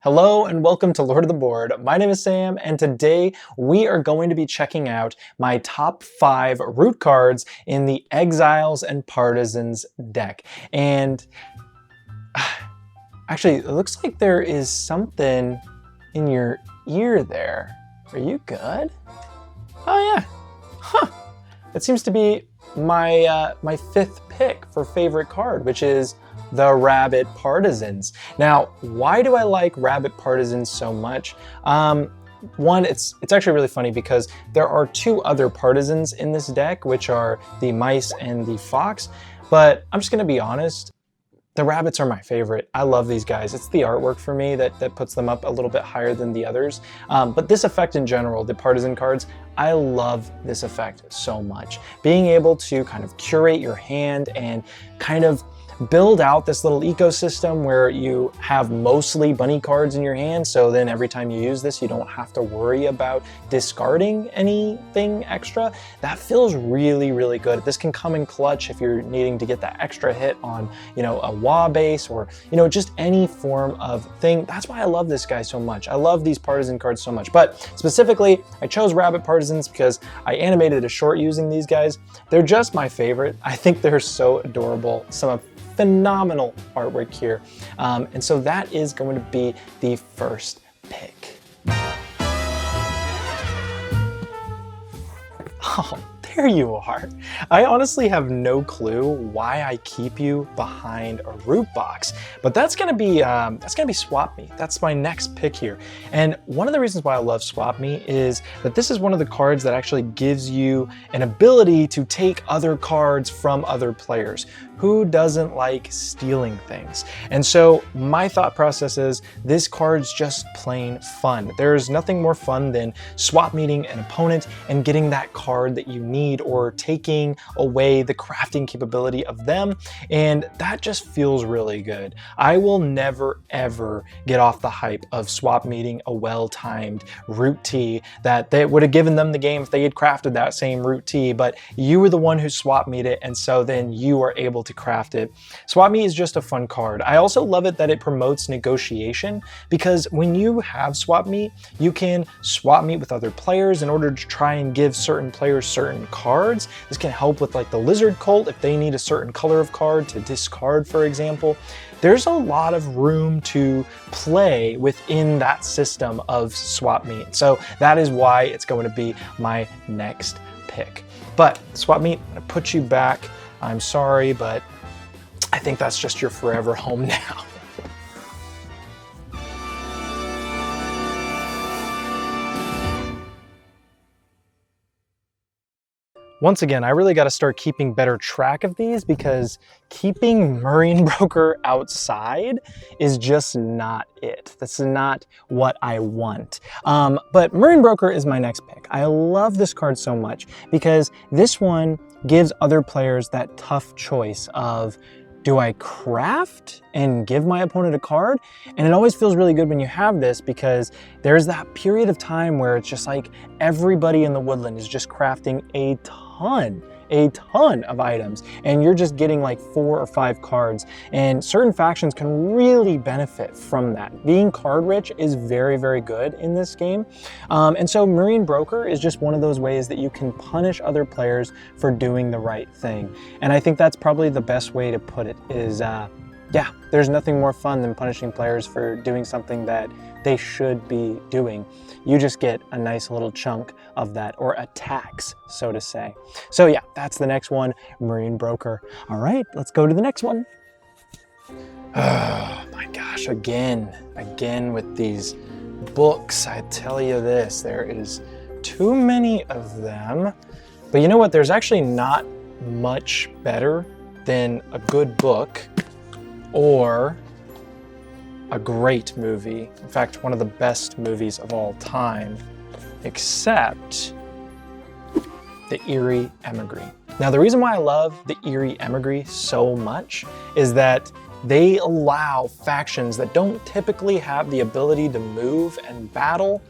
Hello and welcome to Lord of the Board. My name is Sam and today we are going to be checking out my top 5 root cards in the Exiles and Partisans deck. And actually, it looks like there is something in your ear there. Are you good? Oh yeah. Huh. It seems to be my 5th pick for favorite card, which is the Rabbit Partisans. Now, why do I like Rabbit Partisans so much? One, it's actually really funny because there are 2 other Partisans in this deck, which are the Mice and the Fox. But I'm just gonna be honest, the rabbits are my favorite. I love these guys. It's the artwork for me that puts them up a little bit higher than the others. But this effect in general, the partisan cards, I love this effect so much. Being able to kind of curate your hand and kind of build out this little ecosystem where you have mostly bunny cards in your hand, so then every time you use this you don't have to worry about discarding anything extra. That feels really, really good. This can come in clutch if you're needing to get that extra hit on, a wah base or, just any form of thing. That's why I love this guy so much. I love these partisan cards so much. But specifically, I chose Rabbit Partisans because I animated a short using these guys. They're just my favorite. I think they're so adorable. Some phenomenal artwork here. And so that is going to be the first pick. Oh, there you are. I honestly have no clue why I keep you behind a root box, but that's gonna be Swap Me. That's my next pick here. And one of the reasons why I love Swap Me is that this is one of the cards that actually gives you an ability to take other cards from other players. Who doesn't like stealing things? And so my thought process is this card's just plain fun. There's nothing more fun than swap meeting an opponent and getting that card that you need or taking away the crafting capability of them. And that just feels really good. I will never ever get off the hype of swap meeting a well-timed root tea that they would have given them the game if they had crafted that same root tea, but you were the one who swap meet it, and so then you are able to craft it. Swap Me is just a fun card. I also love it that it promotes negotiation, because when you have Swap Me, you can swap meet with other players in order to try and give certain players certain cards. This can help with like the Lizard Cult if they need a certain color of card to discard, for example. There's a lot of room to play within that system of Swap Meet. So that is why it's going to be my next pick. But Swap Meet, I'm gonna put you back. I'm sorry, but I think that's just your forever home now. Once again, I really got to start keeping better track of these because keeping Marine Broker outside is just not it. That's not what I want. But Marine Broker is my next pick. I love this card so much because this one gives other players that tough choice of, do I craft and give my opponent a card? And it always feels really good when you have this because there's that period of time where it's just like everybody in the woodland is just crafting a ton of items, and you're just getting like 4 or 5 cards, and certain factions can really benefit from that. Being card rich is very, very good in this game. And so Marine Broker is just one of those ways that you can punish other players for doing the right thing. And I think that's probably the best way to put it is, yeah, there's nothing more fun than punishing players for doing something that they should be doing. You just get a nice little chunk of that, or a tax, so to say. So yeah, that's the next one, Marine Broker. All right, let's go to the next one. Oh my gosh, again with these books. I tell you this, there is too many of them. But you know what? There's actually not much better than a good book or a great movie. In fact, one of the best movies of all time, except The Eerie Emigre. Now, the reason why I love The Eerie Emigre so much is that they allow factions that don't typically have the ability to move and battle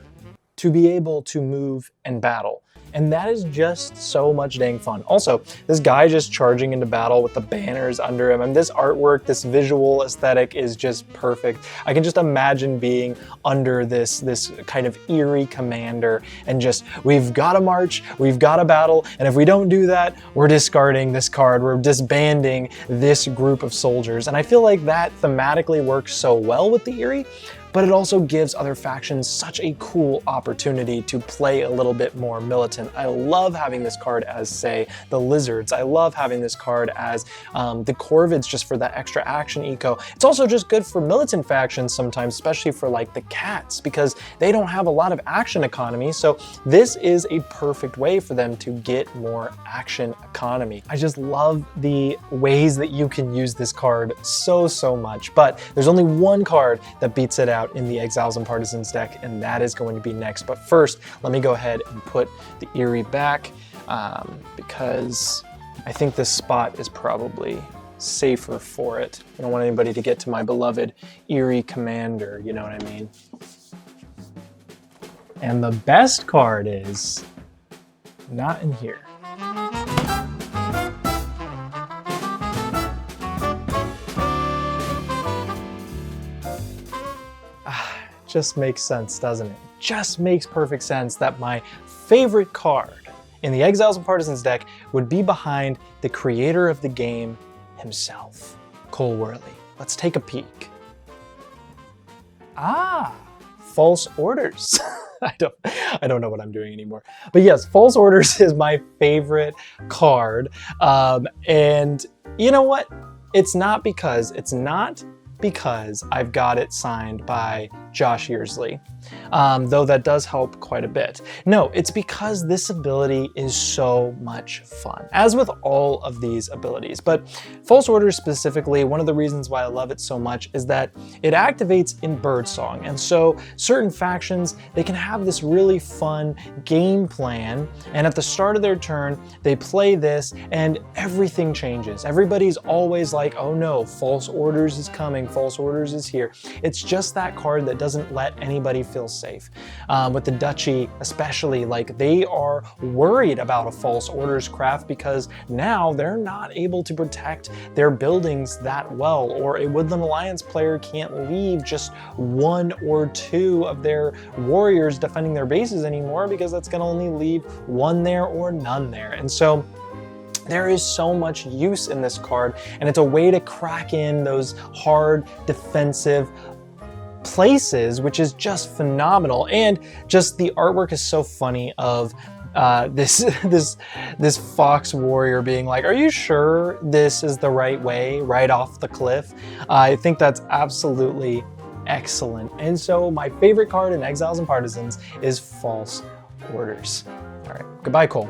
to be able to move and battle. And that is just so much dang fun. Also, this guy just charging into battle with the banners under him, and this artwork, this visual aesthetic is just perfect. I can just imagine being under this kind of eerie commander and just, we've got to march, we've got to battle, and if we don't do that, we're discarding this card, we're disbanding this group of soldiers. And I feel like that thematically works so well with the eerie, but it also gives other factions such a cool opportunity to play a little bit more militant. I love having this card as, say, the Lizards. I love having this card as the Corvids, just for that extra action eco. It's also just good for militant factions sometimes, especially for like the Cats, because they don't have a lot of action economy, so this is a perfect way for them to get more action economy. I just love the ways that you can use this card so much, but there's only one card that beats it out in the Exiles and Partisans deck, and that is going to be next. But first, let me go ahead and put the Eerie back because I think this spot is probably safer for it. I don't want anybody to get to my beloved Eerie Commander, you know what I mean? And the best card is not in here. Just makes sense, doesn't it? Just makes perfect sense that my favorite card in the Exiles and Partisans deck would be behind the creator of the game himself, Cole Worley. Let's take a peek. Ah, False Orders. I don't know what I'm doing anymore. But yes, False Orders is my favorite card. And you know what? It's not because I've got it signed by Josh Yearsley, though that does help quite a bit. No, it's because this ability is so much fun, as with all of these abilities. But False Orders specifically, one of the reasons why I love it so much is that it activates in Birdsong. And so certain factions, they can have this really fun game plan, and at the start of their turn, they play this and everything changes. Everybody's always like, oh no, False Orders is coming, False Orders is here. It's just that card that doesn't let anybody feel safe. With the Duchy especially, like, they are worried about a False Orders craft because now they're not able to protect their buildings that well, or a Woodland Alliance player can't leave just one or two of their warriors defending their bases anymore because that's going to only leave one there or none there. And so there is so much use in this card, and it's a way to crack in those hard defensive places, which is just phenomenal. And just the artwork is so funny of this fox warrior being like, are you sure this is the right way, right off the cliff? I think that's absolutely excellent. And so my favorite card in Exiles and Partisans is False Orders. All right, goodbye, Cole.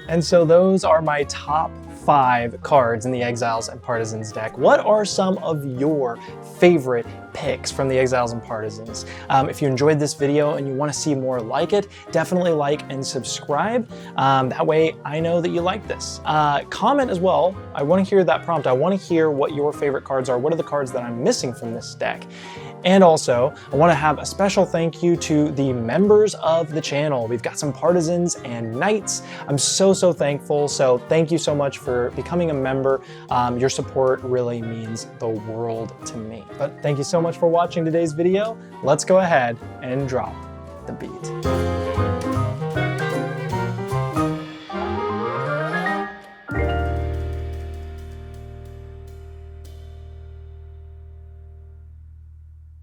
And so those are my top 5 cards in the Exiles and Partisans deck. What are some of your favorite picks from the Exiles and Partisans? If you enjoyed this video and you want to see more like it, definitely like and subscribe. That way I know that you like this. Comment as well. I want to hear that prompt. I want to hear what your favorite cards are. What are the cards that I'm missing from this deck? And also, I want to have a special thank you to the members of the channel. We've got some Partisans and Knights. I'm so thankful. So thank you so much for becoming a member. Your support really means the world to me. But thank you so much for watching today's video. Let's go ahead and drop the beat.